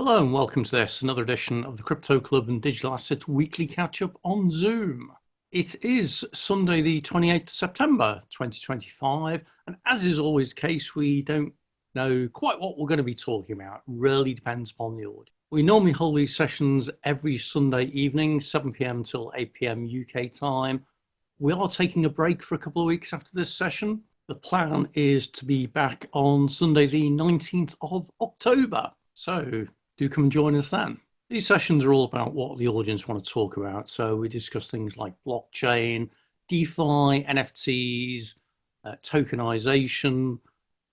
Hello and welcome to another edition of the Crypto Club and Digital Assets Weekly Catch-Up on Zoom. It is Sunday the 28th of September 2025, and as is always the case, we don't know quite what we're going to be talking about. It really depends upon the audience. We normally hold these sessions every Sunday evening, 7 p.m. till 8 p.m. UK time. We are taking a break for a couple of weeks after this session. The plan is to be back on Sunday the 19th of October. So do come and join us then. These sessions are all about what the audience want to talk about. So we discuss things like blockchain, DeFi, NFTs, tokenization.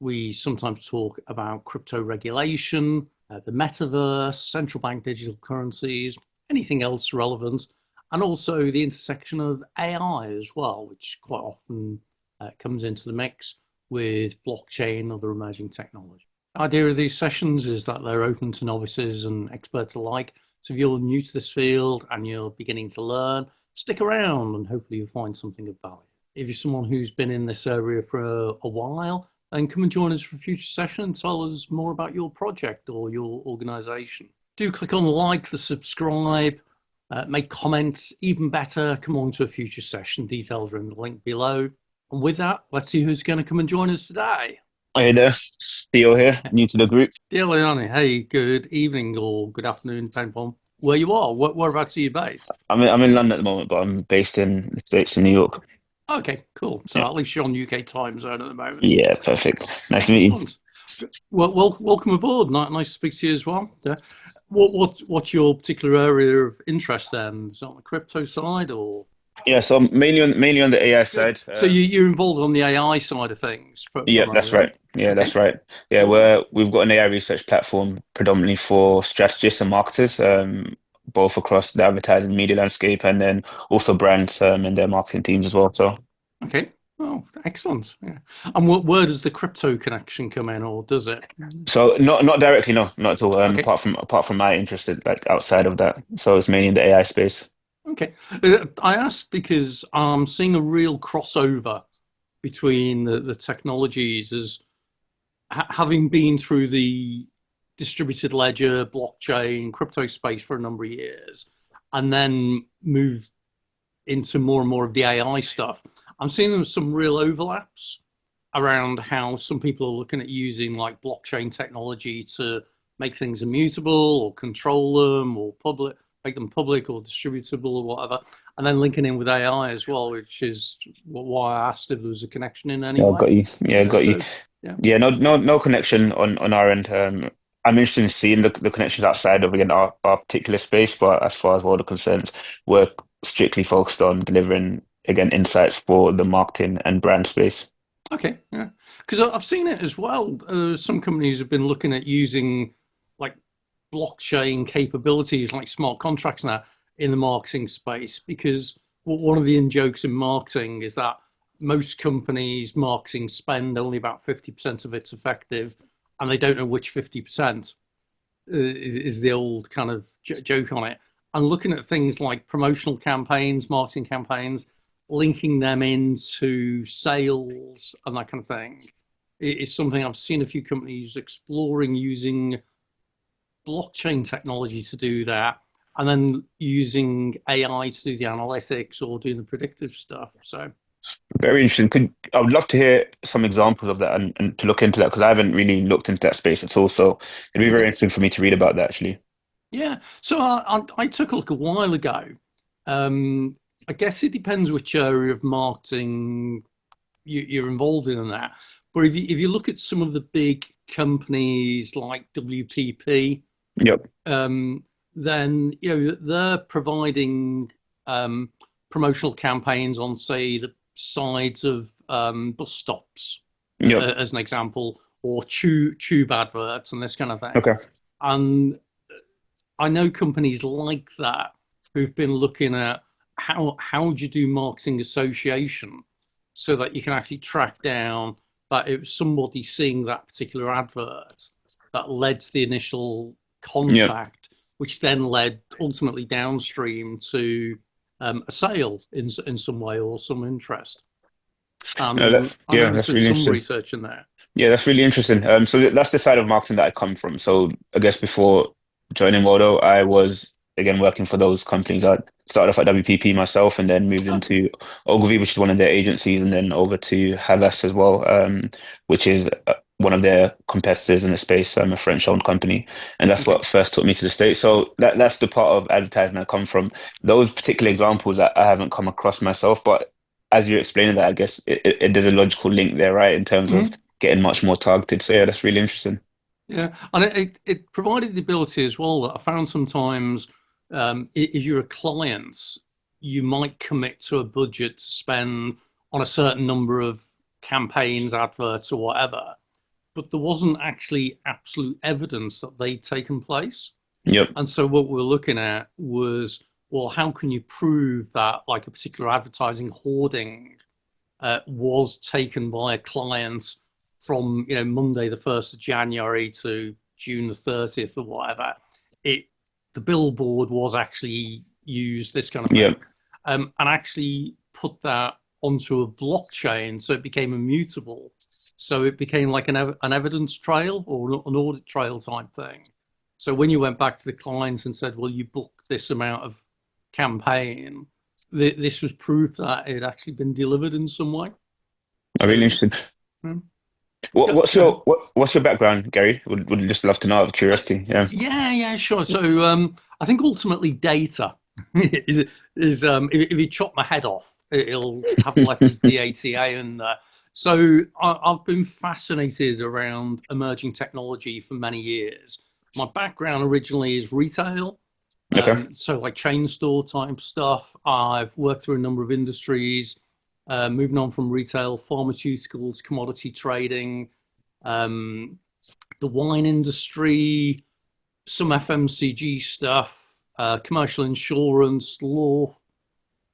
We sometimes talk about crypto regulation, the Metaverse, central bank digital currencies, anything else relevant, and also the intersection of AI as well, which quite often comes into the mix with blockchain and other emerging technology. The idea of these sessions is that they're open to novices and experts alike. So if you're new to this field and you're beginning to learn, stick around and hopefully you'll find something of value. If you're someone who's been in this area for a while, then come and join us for a future session and tell us more about your project or your organization. Do click on the like, the subscribe, make comments, even better, come on to a future session. Details are in the link below. And with that, let's see who's going to come and join us today. Hey there, Theo here, new to the group. Dear Leonie, hey, good evening or good afternoon, depending on where you are. Whereabouts are you based? I'm in London at the moment, but I'm based in the States in New York. Okay, cool. So Yeah, at least you're on UK time zone at the moment. yeah, perfect. Nice to meet you. Excellent. Well, welcome aboard. Nice to speak to you as well. What's your particular area of interest then? Is it on the crypto side or? Yeah, so I'm mainly on the AI side. So you're involved on the AI side of things Yeah, that's primarily, right? right. Yeah, Okay, that's right. Yeah, cool. we've got an AI research platform predominantly for strategists and marketers, both across the advertising media landscape and then also brands and their marketing teams as well. So. Okay. Oh, excellent. Yeah. And where does the crypto connection come in, or does it? So not directly, no, not at all. Okay. Apart from my interest, like outside of that. So it's mainly in the AI space. Okay. I asked because I'm seeing a real crossover between the technologies as having been through the distributed ledger, blockchain, crypto space for a number of years, and then moved into more and more of the AI stuff. I'm seeing there some real overlaps around how some people are looking at using like blockchain technology to make things immutable or control them or make them public or distributable or whatever, and then linking in with AI as well, which is why I asked if there was a connection in any Yeah, way. got you. Yeah, got you. So, yeah. Yeah, no connection on our end. I'm interested in seeing the connections outside of again our particular space, but as far as what are concerned, we're strictly focused on delivering again insights for the marketing and brand space. Okay, yeah, because I've seen it as well. Some companies have been looking at using like blockchain capabilities, like smart contracts now in the marketing space. Because one of the in jokes in marketing is that most companies' marketing spend only about 50% of it's effective, and they don't know which 50% is the old kind of joke on it. And looking at things like promotional campaigns, marketing campaigns, linking them into sales and that kind of thing is something I've seen a few companies exploring using blockchain technology to do that, and then using AI to do the analytics or doing the predictive stuff. So, Very interesting. I would love to hear some examples of that and to look into that because I haven't really looked into that space at all. So it'd be very okay. interesting for me to read about that actually. Yeah. So I took a look a while ago. Um, I guess it depends which area of marketing you're involved in that. But if you look at some of the big companies like WPP, Yep. then they're providing promotional campaigns on, say, the sides of bus stops, Yep. as an example, or tube adverts and this kind of thing. Okay. And I know companies like that who've been looking at how do you do marketing association so that you can actually track down that it was somebody seeing that particular advert that led to the initial Yep. contact, which then led ultimately downstream to a sale in some way or some interest. No, I know yeah, there's that's been really some interesting. research in there. Yeah, that's really interesting. So that's the side of marketing that I come from. So I guess before joining Modo, I was again working for those companies. I started off at WPP myself and then moved Oh, into Ogilvy, which is one of their agencies, and then over to Havas as well, which is one of their competitors in the space, a French-owned company. And that's okay. what first took me to the States. So that's the part of advertising I come from. Those particular examples that I haven't come across myself, but as you're explaining that, I guess there's a logical link there, right, in terms of Mhm. getting much more targeted. So yeah, that's really interesting. Yeah, and it provided the ability as well that I found sometimes if you're a client, you might commit to a budget to spend on a certain number of campaigns, adverts, or whatever, but there wasn't actually absolute evidence that they'd taken place. Yep. And so what we're looking at was, well, how can you prove that like a particular advertising hoarding was taken by a client from Monday the 1st of January to June the 30th or whatever. It The billboard was actually used, this kind of thing, Yep. and actually put that onto a blockchain, so it became immutable. So it became like an evidence trail or an audit trail type thing. So when you went back to the clients and said, well, you booked this amount of campaign, this was proof that it had actually been delivered in some way. I'm really So, interested. hmm, What, go, what's go ahead. what's your background, Gary? Would just love to know out of Uh, curiosity. Yeah. yeah, sure. So I think ultimately data is if you chop my head off, it'll have the letters DATA in there. So I've been fascinated around emerging technology for many years. My background originally is retail, Okay. so like chain store type stuff. I've worked through a number of industries, moving on from retail, pharmaceuticals, commodity trading, um, the wine industry, some FMCG stuff, commercial insurance, law,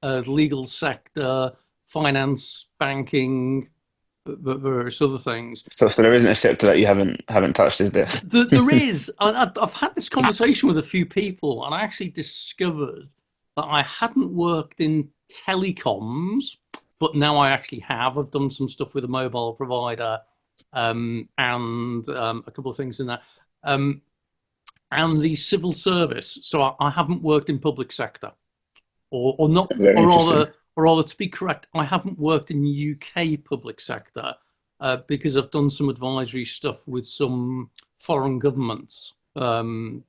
legal sector, finance, banking, various other things. So there isn't a sector that you haven't touched, is there? There is. I've had this conversation with a few people, and I actually discovered that I hadn't worked in telecoms, but now I actually have. I've done some stuff with a mobile provider, and a couple of things in that. Um, and the civil service. So I haven't worked in public sector, or not, Very interesting. or rather, to be correct, I haven't worked in UK public sector because I've done some advisory stuff with some foreign governments around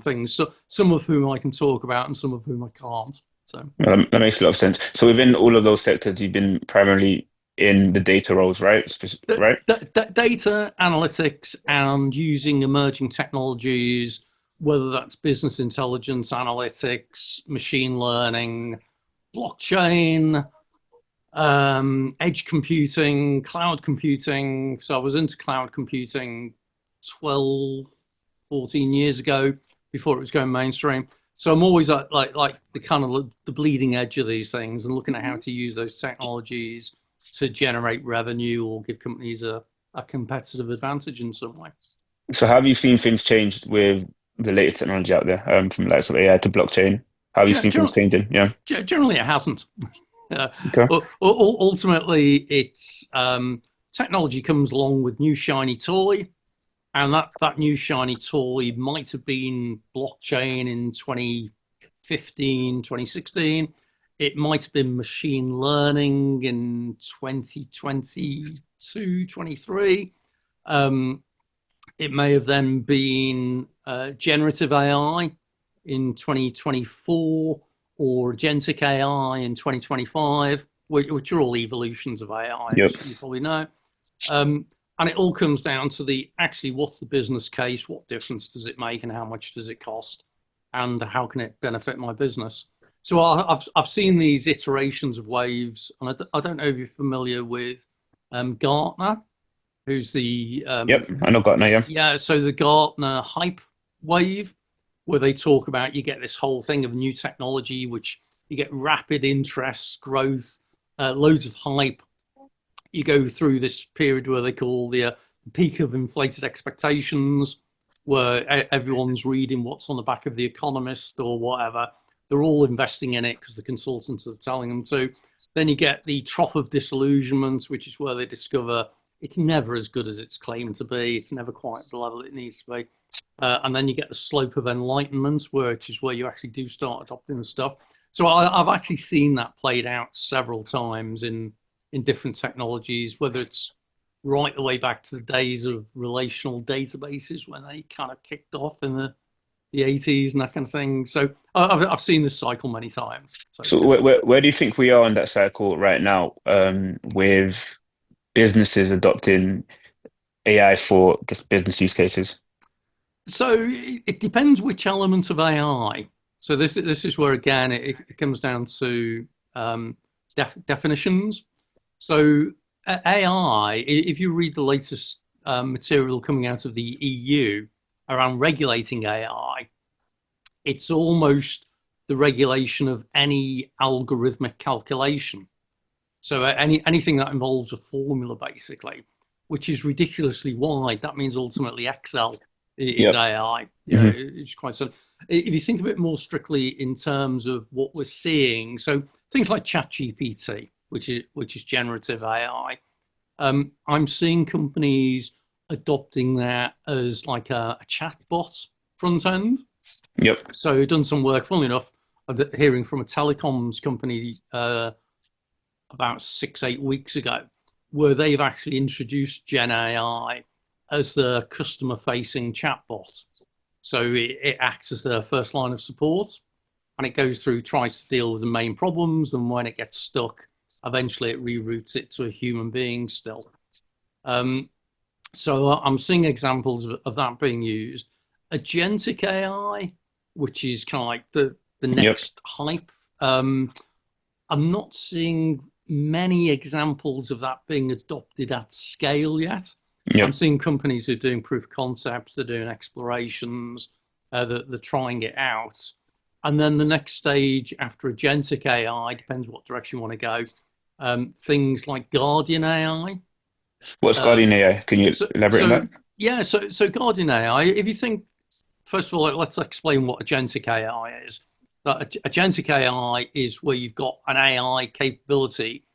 things. So some of whom I can talk about, and some of whom I can't. So. That makes a lot of sense. So within all of those sectors, you've been primarily in the data roles, right? Right? Data analytics and using emerging technologies, whether that's business intelligence, analytics, machine learning, blockchain, edge computing, cloud computing. So I was into cloud computing 12, 14 years ago before it was going mainstream. So I'm always like the kind of the bleeding edge of these things and looking at how to use those technologies to generate revenue or give companies a competitive advantage in some way. So how have you seen things change with the latest technology out there, from like sort of AI to blockchain? How have you seen things Generally, changing? Yeah. generally it hasn't. Uh, Okay. Ultimately, it's technology comes along with new shiny toy, and that new shiny toy might have been blockchain in 2015, 2016. It might have been machine learning in 2022, 23. It may have then been generative AI in 2024 or agentic AI in 2025, which are all evolutions of AI, Yep. as you probably know. Um, and it all comes down to the actually what's the business case, what difference does it make, and how much does it cost, and how can it benefit my business. So I've seen these iterations of waves, and I don't know if you're familiar with Gartner, who's the Yep. I know Gartner, yeah. yeah, so the Gartner hype wave, where they talk about you get this whole thing of new technology, which you get rapid interest growth, loads of hype. You go through this period where they call the peak of inflated expectations, where everyone's reading what's on the back of The Economist or whatever. They're all investing in it because the consultants are telling them to. Then you get the trough of disillusionment, which is where they discover it's never as good as it's claimed to be. It's never quite the level it needs to be. And then you get the slope of enlightenment, which is where you actually do start adopting the stuff. So I've actually seen that played out several times in different technologies, whether it's right the way back to the days of relational databases when they kind of kicked off in the 80s and that kind of thing. So I've seen this cycle many times. So Yeah. where do you think we are on that cycle right now, with businesses adopting AI for business use cases? So it depends which element of AI. So this is where again it comes down to definitions. So AI, if you read the latest material coming out of the EU around regulating AI, it's almost the regulation of any algorithmic calculation. So anything that involves a formula, basically, which is ridiculously wide. That means ultimately Excel is Yep. AI. Hmm. It's quite so. If you think of it more strictly in terms of what we're seeing, so things like ChatGPT, which is generative AI, I'm seeing companies adopting that as like a chatbot front end. Yep. So done some work, funnily enough, of hearing from a telecoms company about 6-8 weeks ago, where they've actually introduced Gen AI as the customer facing chatbot. So it acts as their first line of support, and it goes through, tries to deal with the main problems, and when it gets stuck, eventually it reroutes it to a human being still. So I'm seeing examples of that being used. Agentic AI, which is kind of like the Yep. next hype. I'm not seeing many examples of that being adopted at scale yet. I'm Yep. seeing companies who are doing proof of concepts, they're doing explorations, they're trying it out. And then the next stage after agentic AI, depends what direction you want to go, things like Guardian AI. What's Uh, Guardian AI? Can you so, elaborate on so that? yeah, so Guardian AI, if you think, first of all, let's explain what agentic AI is. That agentic AI is where you've got an AI capability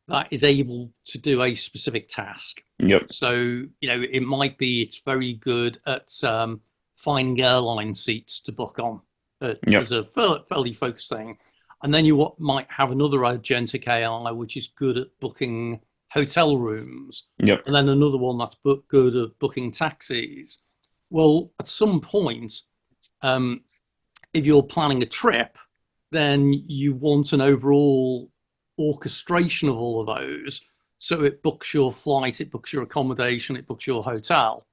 that is able to do a specific task. Yep. So, it might be it's very good at finding airline seats to book on Yep. as a fairly focused thing. And then you might have another agentic AI, which is good at booking hotel rooms. Yep. And then another one that's good at booking taxis. Well, at some point, um, if you're planning a trip, then you want an overall orchestration of all of those. So it books your flight, it books your accommodation, it books your hotel,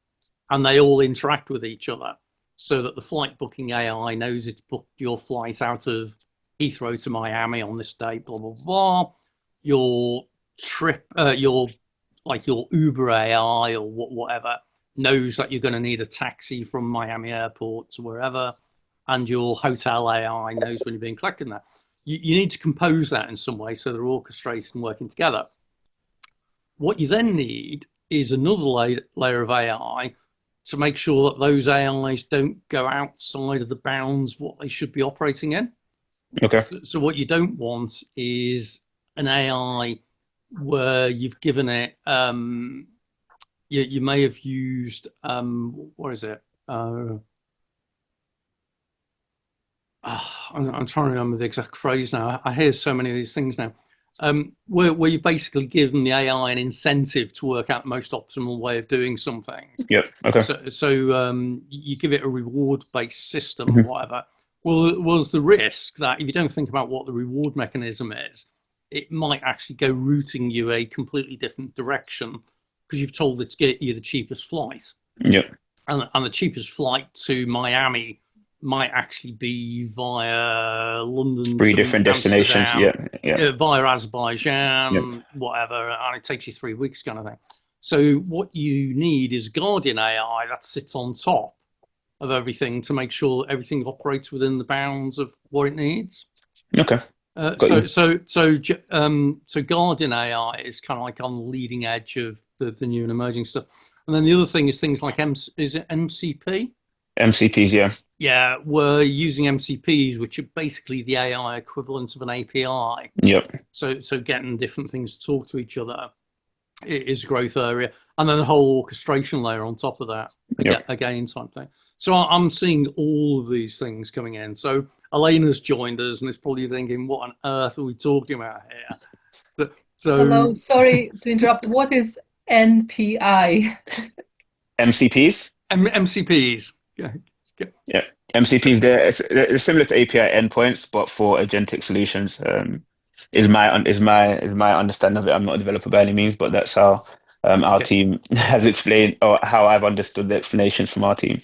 and they all interact with each other so that the flight booking AI knows it's booked your flight out of Heathrow to Miami on this date, blah, blah, blah. Your trip, your Uber AI or whatever knows that you're going to need a taxi from Miami airport to wherever, and your hotel AI knows when you're being collected there. You need to compose that in some way so they're orchestrated and working together. What you then need is another layer of AI to make sure that those AIs don't go outside of the bounds of what they should be operating in. Okay. So what you don't want is an AI where you've given it, you may have used, what is it? I'm trying to remember the exact phrase now. I hear so many of these things now. Where you basically give them the AI an incentive to work out the most optimal way of doing something. Yep. Okay. So you give it a reward-based system or Hmm. whatever. Well, was the risk that if you don't think about what the reward mechanism is, it might actually go routing you a completely different direction because you've told it to get you the cheapest flight. Yep. And the cheapest flight to Miami might actually be via London Three to different destinations. Amsterdam, Yeah. Yeah. via Yep. Azerbaijan, whatever, and it takes you 3 weeks, kind of thing. So what you need is Guardian AI that sits on top of everything to make sure everything operates within the bounds of what it needs. Okay. Uh, Got so you. so so so Guardian AI is kind of like on the leading edge of the new and emerging stuff. And then the other thing is things like is it MCP? MCPs. Yeah. Yeah, we're using MCPs, which are basically the AI equivalent of an API. Yep. So getting different things to talk to each other. it is a growth area. And then the whole orchestration layer on top of that, Yep. again, type thing. So I'm seeing all of these things coming in. So Elena's joined us and is probably thinking, what on earth are we talking about here? Hello, So sorry to interrupt. What is NPI? MCPs. MCPs. Yeah. MCPs, they're similar to API endpoints, but for agentic solutions. Is my understanding of it. I'm not a developer by any means, but that's how our Okay. team has explained, or how I've understood the explanations from our team.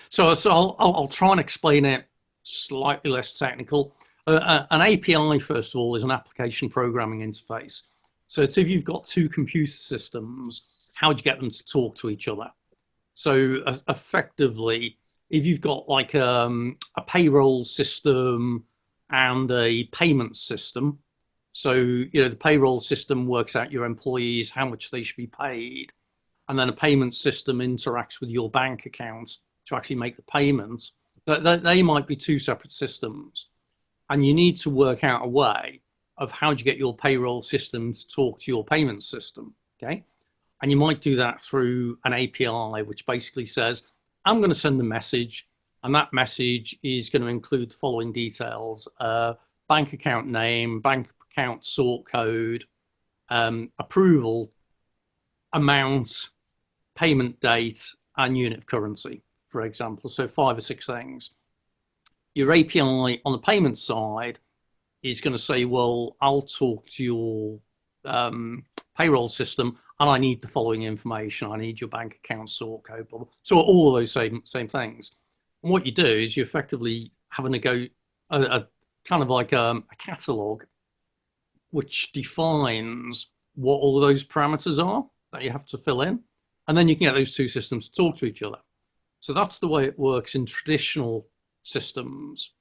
So I'll try and explain it slightly less technical. An API, first of all, is an application programming interface. So it's if you've got two computer systems, how do you get them to talk to each other? So effectively, if you've got like a payroll system and a payment system, so the payroll system works out your employees, how much they should be paid, and then a payment system interacts with your bank account to actually make the payments. They might be two separate systems, and you need to work out a way of how do you get your payroll system to talk to your payment system, okay? And you might do that through an API, which basically says, I'm going to send a message, and that message is going to include the following details: bank account name, bank account sort code, approval, amount, payment date, and unit of currency, for example. So 5 or 6 things. Your API on the payment side is going to say, well, I'll talk to your payroll system, and I need the following information. I need your bank account sort code, blah, blah. So all of those same things. And what you do is you effectively having to go a kind of like a catalog which defines what all of those parameters are that you have to fill in. And then you can get those two systems to talk to each other. So that's the way it works in traditional systems.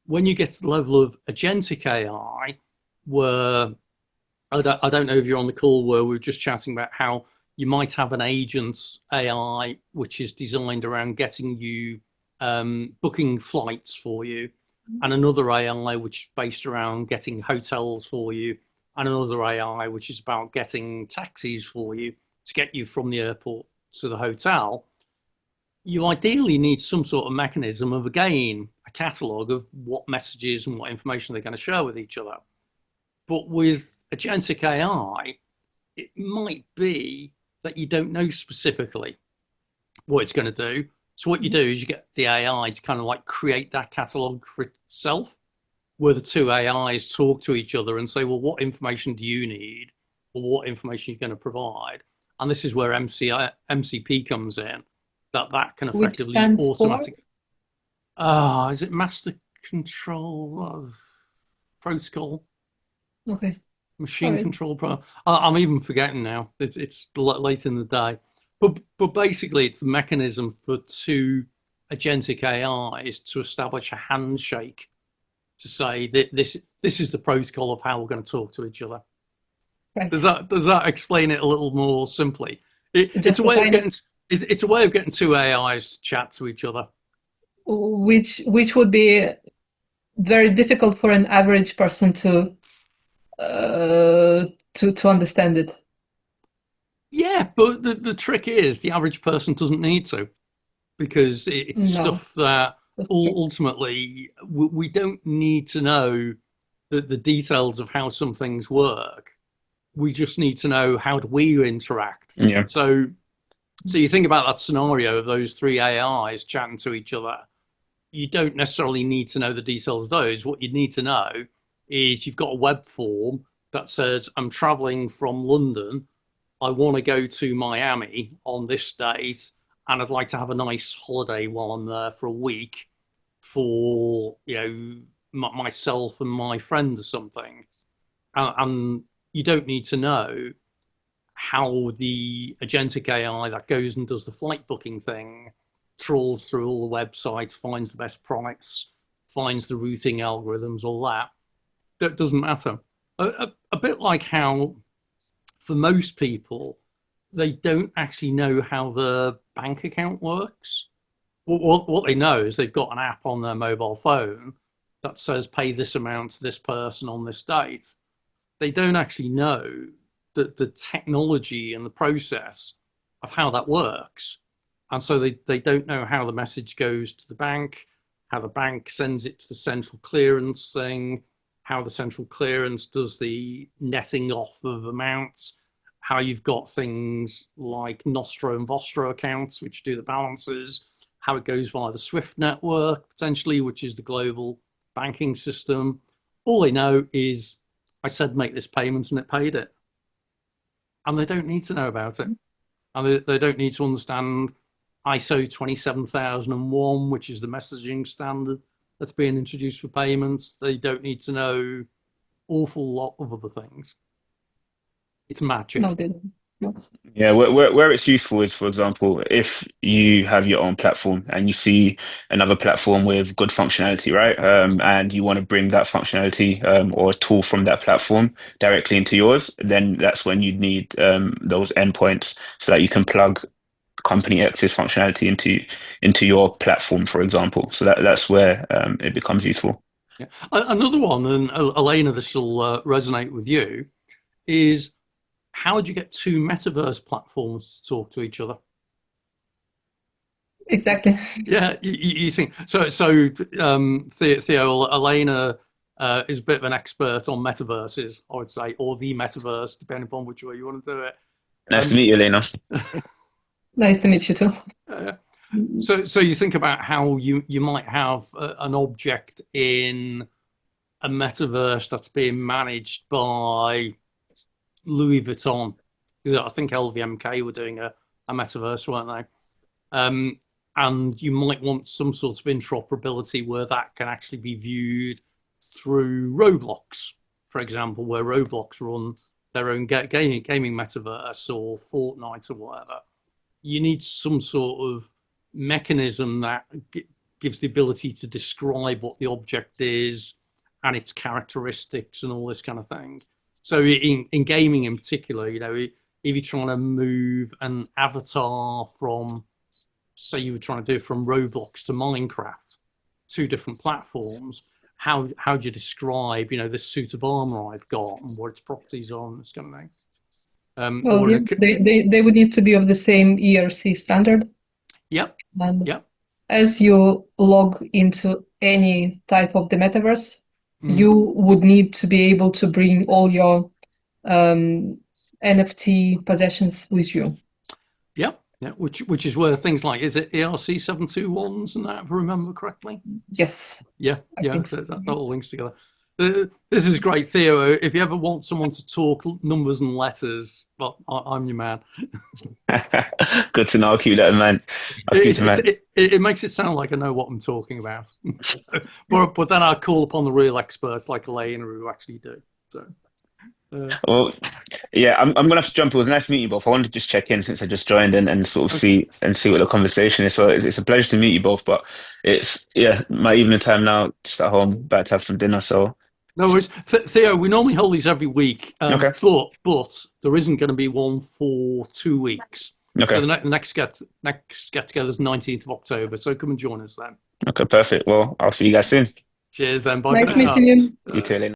When you get to the level of agentic AI, where I don't know if you're on the call, where we were just chatting about how you might have an agent AI which is designed around getting you booking flights for you, and another AI which is based around getting hotels for you, and another AI which is about getting taxis for you to get you from the airport to the hotel. You ideally need some sort of mechanism of, again, a catalog of what messages and what information they're going to share with each other. But with agentic AI, it might be that you don't know specifically what it's going to do. So what you do is you get the AI to kind of like create that catalog for itself, where the two AIs talk to each other and say, well, what information do you need? Or what information are you going to provide? And this is where MCP comes in, that can effectively automatically. Is it master control of protocol? Okay. Machine control. I'm even forgetting now. It's late in the day. But basically, it's the mechanism for two agentic AIs to establish a handshake to say that this is the protocol of how we're going to talk to each other. Right. Does that explain it a little more simply? It's a way of getting two AIs to chat to each other, which would be very difficult for an average person to understand it. Yeah, but the trick is the average person doesn't need to, because it's stuff that ultimately we don't need to know the details of how some things work. We just need to know, how do we interact. Yeah. So you think about that scenario of those 3 AIs chatting to each other. You don't necessarily need to know the details of those. What you need to know is you've got a web form that says, I'm traveling from London. I want to go to Miami on this date, and I'd like to have a nice holiday while I'm there for a week for myself and my friend or something. And you don't need to know how the agentic AI that goes and does the flight booking thing trawls through all the websites, finds the best price, finds the routing algorithms, all that. That doesn't matter. A bit like how, for most people, they don't actually know how the bank account works. What they know is they've got an app on their mobile phone that says pay this amount to this person on this date. They don't actually know the technology and the process of how that works. And so they don't know how the message goes to the bank, how the bank sends it to the central clearance thing, how the central clearance does the netting off of amounts, how you've got things like Nostro and Vostro accounts, which do the balances, how it goes via the SWIFT network, potentially, which is the global banking system. All they know is I said make this payment and it paid it. And they don't need to know about it. And they don't need to understand ISO 27001, which is the messaging standard that's being introduced for payments. They don't need to know an awful lot of other things. It's magic. No, they don't. No. Yeah, where it's useful is, for example, if you have your own platform and you see another platform with good functionality, right? And you want to bring that functionality or a tool from that platform directly into yours, then that's when you need those endpoints so that you can plug company X's functionality into your platform, for example. So that's where it becomes useful. Yeah. Another one, and Elena, this will resonate with you, is how do you get two metaverse platforms to talk to each other? Exactly. Yeah, you think so. Theo, Elena is a bit of an expert on metaverses, I would say, or the metaverse, depending upon which way you want to do it. Nice to meet you, Elena. Nice to meet you too. So you think about how you might have an object in a metaverse that's being managed by Louis Vuitton. I think LVMK were doing a metaverse, weren't they? And you might want some sort of interoperability where that can actually be viewed through Roblox, for example, where Roblox run their own gaming metaverse or Fortnite or whatever. You need some sort of mechanism that gives the ability to describe what the object is and its characteristics and all this kind of thing. So in gaming in particular, if you're trying to move an avatar from, say you were trying to do it from Roblox to Minecraft, two different platforms, how do you describe, this suit of armor I've got and what its properties are and this kind of thing? Well, they would need to be of the same ERC standard. Yep. And yep. As you log into any type of the metaverse, you would need to be able to bring all your NFT possessions with you. Yep. Yeah, which is where things like, is it ERC 721s and that, if I remember correctly? Yes. Yeah. I think so. That all links together. This is great, Theo. If you ever want someone to talk numbers and letters, well, I'm your man. Good to know. I'll keep that in mind. It makes it sound like I know what I'm talking about. but then I call upon the real experts like Elena who actually do. So. Well, yeah, I'm gonna have to jump. It was nice to meet you both. I wanted to just check in since I just joined and sort of see what the conversation is. So it's a pleasure to meet you both. But it's my evening time now, just at home, about to have some dinner. So no worries, Theo. We normally hold these every week, okay. But there isn't going to be one for 2 weeks. Okay. So the next get together is 19th of October. So come and join us then. Okay, perfect. Well, I'll see you guys soon. Cheers then. Bye. Nice meeting you. You too, Elena.